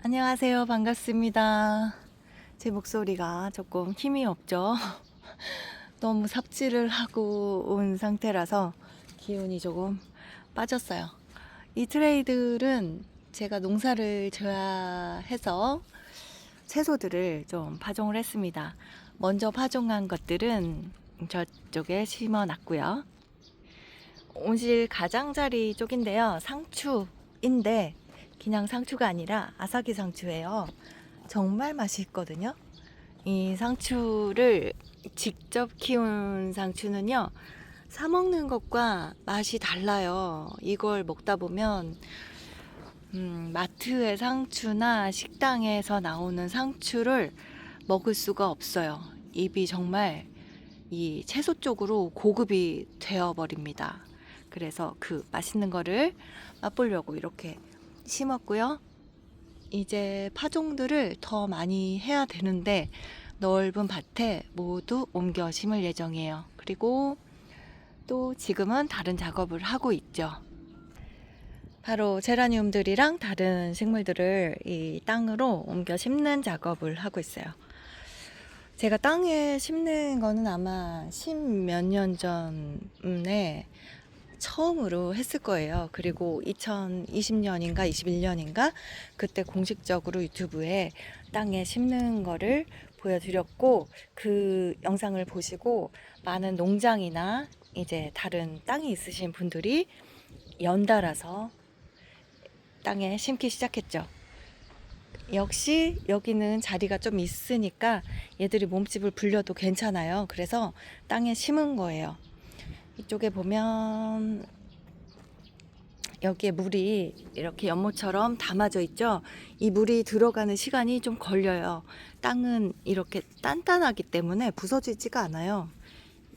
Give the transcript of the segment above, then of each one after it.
안녕하세요. 반갑습니다. 제 목소리가 조금 힘이 없죠? 너무 삽질을 하고 온 상태라서 기운이 조금 빠졌어요. 이 트레이들은 제가 농사를 져야 해서 채소들을 좀 파종을 했습니다. 먼저 파종한 것들은 저쪽에 심어 놨고요. 온실 가장자리 쪽인데요. 상추인데 그냥 상추가 아니라 아사기 상추예요. 정말 맛있거든요. 이 상추를 직접 키운 상추는요, 사 먹는 것과 맛이 달라요. 이걸 먹다 보면 마트의 상추나 식당에서 나오는 상추를 먹을 수가 없어요. 입이 정말 이 채소 쪽으로 고급이 되어 버립니다. 그래서 그 맛있는 거를 맛보려고 이렇게 심었고요. 이제 파종들을 더 많이 해야 되는데 넓은 밭에 모두 옮겨 심을 예정이에요. 그리고 또 지금은 다른 작업을 하고 있죠. 바로 제라늄들이랑 다른 식물들을 이 땅으로 옮겨 심는 작업을 하고 있어요. 제가 땅에 심는 거는 아마 10몇 년 전에 처음으로 했을 거예요. 그리고 2020년인가 21년인가 그때 공식적으로 유튜브에 땅에 심는 거를 보여드렸고, 그 영상을 보시고 많은 농장이나 이제 다른 땅이 있으신 분들이 연달아서 땅에 심기 시작했죠. 역시 여기는 자리가 좀 있으니까 얘들이 몸집을 불려도 괜찮아요. 그래서 땅에 심은 거예요. 이쪽에 보면 여기에 물이 이렇게 연못처럼 담아져 있죠. 이 물이 들어가는 시간이 좀 걸려요. 땅은 이렇게 단단하기 때문에 부서지지가 않아요.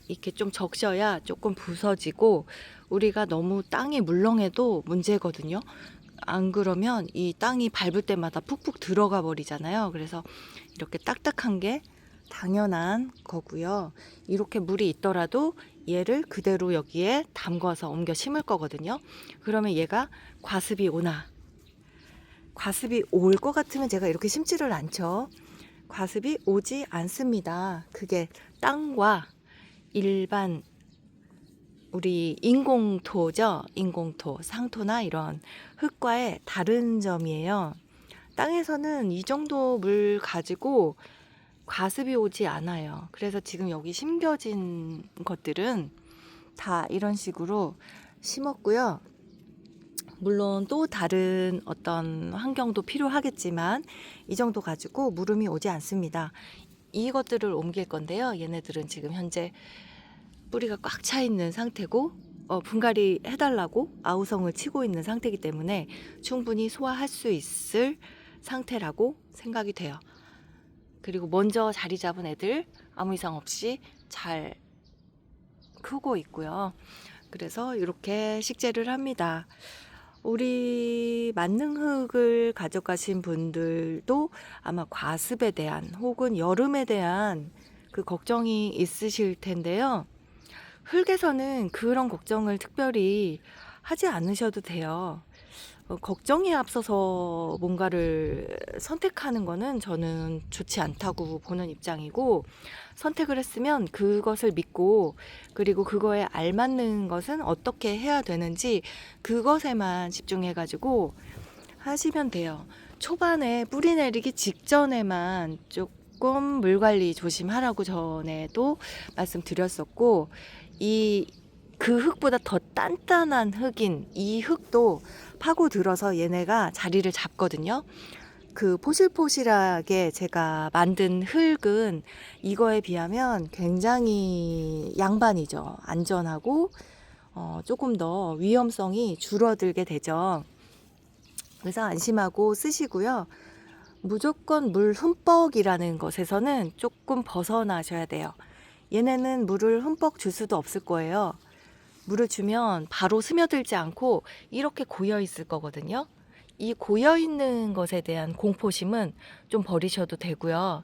이렇게 좀 적셔야 조금 부서지고, 우리가 너무 땅이 물렁해도 문제거든요. 안 그러면 이 땅이 밟을 때마다 푹푹 들어가 버리잖아요. 그래서 이렇게 딱딱한 게 당연한 거고요. 이렇게 물이 있더라도 얘를 그대로 여기에 담궈서 옮겨 심을 거거든요. 그러면 얘가 과습이 오나, 과습이 올 것 같으면 제가 이렇게 심지를 않죠. 과습이 오지 않습니다. 그게 땅과 일반 우리 인공토죠. 인공토, 상토나 이런 흙과의 다른 점이에요. 땅에서는 이 정도 물 가지고 과습이 오지 않아요. 그래서 지금 여기 심겨진 것들은 다 이런 식으로 심었고요. 물론 또 다른 어떤 환경도 필요하겠지만 이 정도 가지고 물음이 오지 않습니다. 이것들을 옮길 건데요. 얘네들은 지금 현재 뿌리가 꽉 차 있는 상태고, 분갈이 해달라고 아우성을 치고 있는 상태이기 때문에 충분히 소화할 수 있을 상태라고 생각이 돼요. 그리고 먼저 자리 잡은 애들 아무 이상 없이 잘 크고 있고요. 그래서 이렇게 식재를 합니다. 우리 만능흙을 가져가신 분들도 아마 과습에 대한 혹은 여름에 대한 그 걱정이 있으실 텐데요. 흙에서는 그런 걱정을 특별히 하지 않으셔도 돼요. 걱정에 앞서서 뭔가를 선택하는 거는 저는 좋지 않다고 보는 입장이고, 선택을 했으면 그것을 믿고, 그리고 그거에 알맞는 것은 어떻게 해야 되는지 그것에만 집중해 가지고 하시면 돼요. 초반에 뿌리 내리기 직전에만 조금 물 관리 조심하라고 전에도 말씀드렸었고, 그 흙보다 더 단단한 흙인 이 흙도 파고 들어서 얘네가 자리를 잡거든요. 그 포실포실하게 제가 만든 흙은 이거에 비하면 굉장히 양반이죠. 안전하고 조금 더 위험성이 줄어들게 되죠. 그래서 안심하고 쓰시고요. 무조건 물 흠뻑이라는 것에서는 조금 벗어나셔야 돼요. 얘네는 물을 흠뻑 줄 수도 없을 거예요. 물을 주면 바로 스며들지 않고 이렇게 고여 있을 거거든요. 이 고여 있는 것에 대한 공포심은 좀 버리셔도 되고요.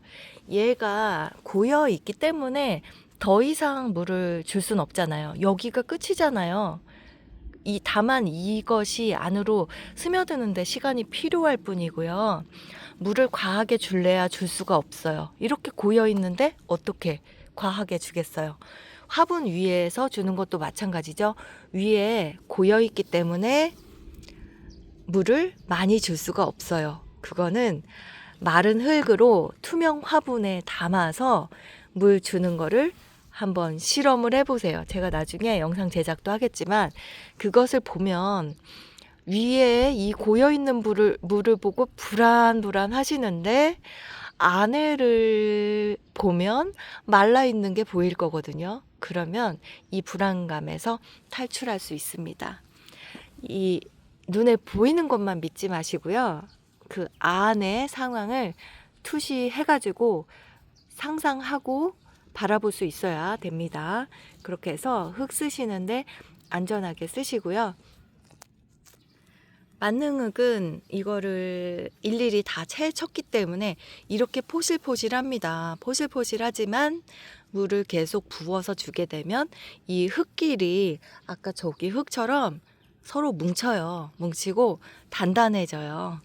얘가 고여 있기 때문에 더 이상 물을 줄 순 없잖아요. 여기가 끝이잖아요. 다만 이것이 안으로 스며드는데 시간이 필요할 뿐이고요. 물을 과하게 줄래야 줄 수가 없어요. 이렇게 고여 있는데 어떻게 과하게 주겠어요? 화분 위에서 주는 것도 마찬가지죠. 위에 고여 있기 때문에 물을 많이 줄 수가 없어요. 그거는 마른 흙으로 투명 화분에 담아서 물 주는 거를 한번 실험을 해보세요. 제가 나중에 영상 제작도 하겠지만 그것을 보면 위에 이 고여있는 물을 보고 불안불안 하시는데 안에를 보면 말라있는 게 보일 거거든요. 그러면 이 불안감에서 탈출할 수 있습니다. 이 눈에 보이는 것만 믿지 마시고요. 그 안의 상황을 투시해가지고 상상하고 바라볼 수 있어야 됩니다. 그렇게 해서 흙 쓰시는데 안전하게 쓰시고요. 만능흙은 이거를 일일이 다 채쳤기 때문에 이렇게 포실포실합니다. 포실포실하지만 물을 계속 부어서 주게 되면 이 흙끼리 아까 저기 흙처럼 서로 뭉쳐요. 뭉치고 단단해져요.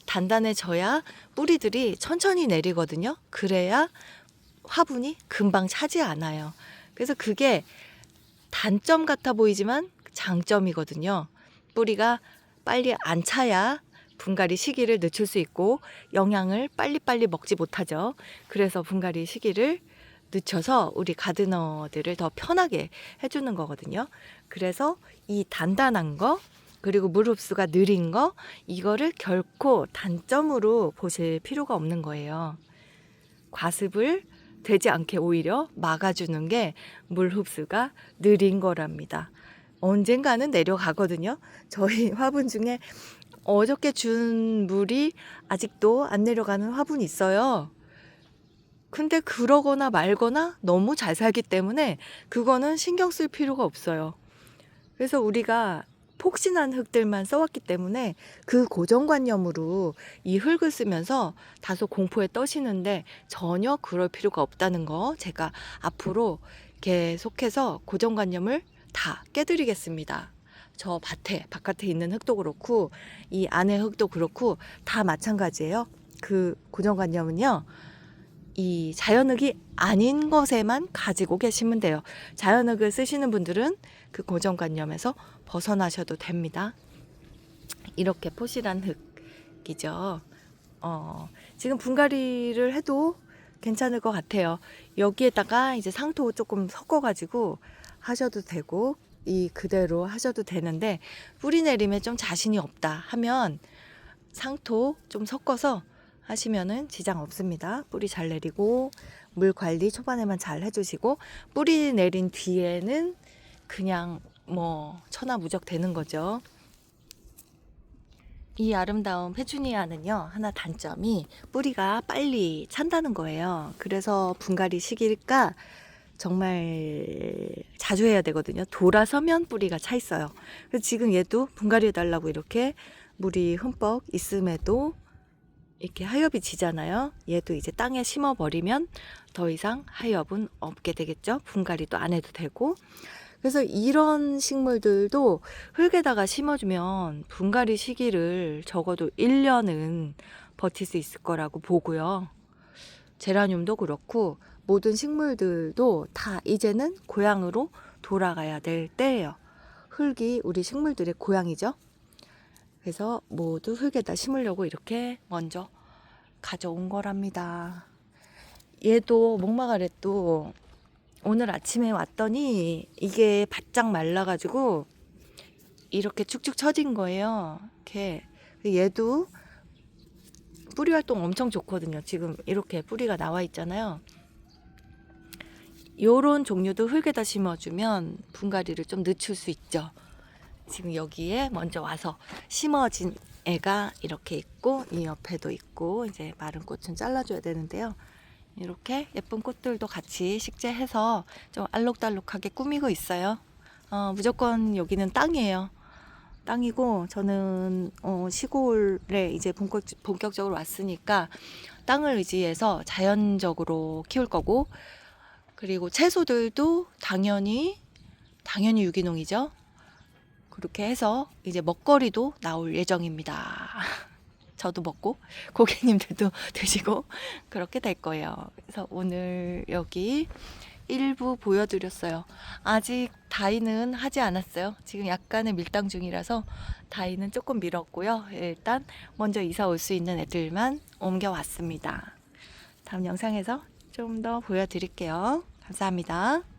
단단해져야 뿌리들이 천천히 내리거든요. 그래야 화분이 금방 차지 않아요. 그래서 그게 단점 같아 보이지만 장점이거든요. 뿌리가 빨리 안 차야 분갈이 시기를 늦출 수 있고 영양을 빨리빨리 먹지 못하죠. 그래서 분갈이 시기를 늦춰서 우리 가드너들을 더 편하게 해주는 거거든요. 그래서 이 단단한 거 그리고 물 흡수가 느린 거 이거를 결코 단점으로 보실 필요가 없는 거예요. 과습을 되지 않게 오히려 막아주는 게 물 흡수가 느린 거랍니다. 언젠가는 내려가거든요. 저희 화분 중에 어저께 준 물이 아직도 안 내려가는 화분이 있어요. 근데 그러거나 말거나 너무 잘 살기 때문에 그거는 신경 쓸 필요가 없어요. 그래서 우리가 폭신한 흙들만 써왔기 때문에 그 고정관념으로 이 흙을 쓰면서 다소 공포에 떠시는데 전혀 그럴 필요가 없다는 거 제가 앞으로 계속해서 고정관념을 다 깨드리겠습니다. 저 바깥에 있는 흙도 그렇고 이 안의 흙도 그렇고 다 마찬가지예요. 그 고정관념은요. 이 자연흙이 아닌 것에만 가지고 계시면 돼요. 자연흙을 쓰시는 분들은 그 고정관념에서 벗어나셔도 됩니다. 이렇게 포실한 흙이죠. 지금 분갈이를 해도 괜찮을 것 같아요. 여기에다가 이제 상토 조금 섞어가지고 하셔도 되고 이 그대로 하셔도 되는데 뿌리 내림에 좀 자신이 없다 하면 상토 좀 섞어서 하시면은 지장 없습니다. 뿌리 잘 내리고 물 관리 초반에만 잘 해주시고 뿌리 내린 뒤에는 그냥 뭐 천하무적 되는 거죠. 이 아름다운 페추니아는요 하나 단점이 뿌리가 빨리 찬다는 거예요. 그래서 분갈이 시기가 정말 자주 해야 되거든요. 돌아서면 뿌리가 차 있어요. 그래서 지금 얘도 분갈이 해달라고 이렇게 물이 흠뻑 있음에도 이렇게 하엽이 지잖아요. 얘도 이제 땅에 심어버리면 더 이상 하엽은 없게 되겠죠. 분갈이도 안 해도 되고. 그래서 이런 식물들도 흙에다가 심어주면 분갈이 시기를 적어도 1년은 버틸 수 있을 거라고 보고요. 제라늄도 그렇고 모든 식물들도 다 이제는 고향으로 돌아가야 될 때예요. 흙이 우리 식물들의 고향이죠. 그래서 모두 흙에다 심으려고 이렇게 먼저 가져온 거랍니다. 얘도 목마가렛도 오늘 아침에 왔더니 이게 바짝 말라가지고 이렇게 축축 처진 거예요. 이렇게 얘도 뿌리 활동 엄청 좋거든요. 지금 이렇게 뿌리가 나와 있잖아요. 요런 종류도 흙에다 심어주면 분갈이를 좀 늦출 수 있죠. 지금 여기에 먼저 와서 심어진 애가 이렇게 있고 이 옆에도 있고 이제 마른 꽃은 잘라줘야 되는데요. 이렇게 예쁜 꽃들도 같이 식재해서 좀 알록달록하게 꾸미고 있어요. 무조건 여기는 땅이에요. 땅이고 저는 시골에 이제 본격적으로 왔으니까 땅을 의지해서 자연적으로 키울 거고 그리고 채소들도 당연히 유기농이죠. 그렇게 해서 이제 먹거리도 나올 예정입니다. 저도 먹고 고객님들도 드시고 그렇게 될 거예요. 그래서 오늘 여기 일부 보여드렸어요. 아직 다이는 하지 않았어요. 지금 약간의 밀당 중이라서 다이는 조금 미뤘고요. 일단 먼저 이사 올 수 있는 애들만 옮겨왔습니다. 다음 영상에서 좀 더 보여드릴게요. 감사합니다.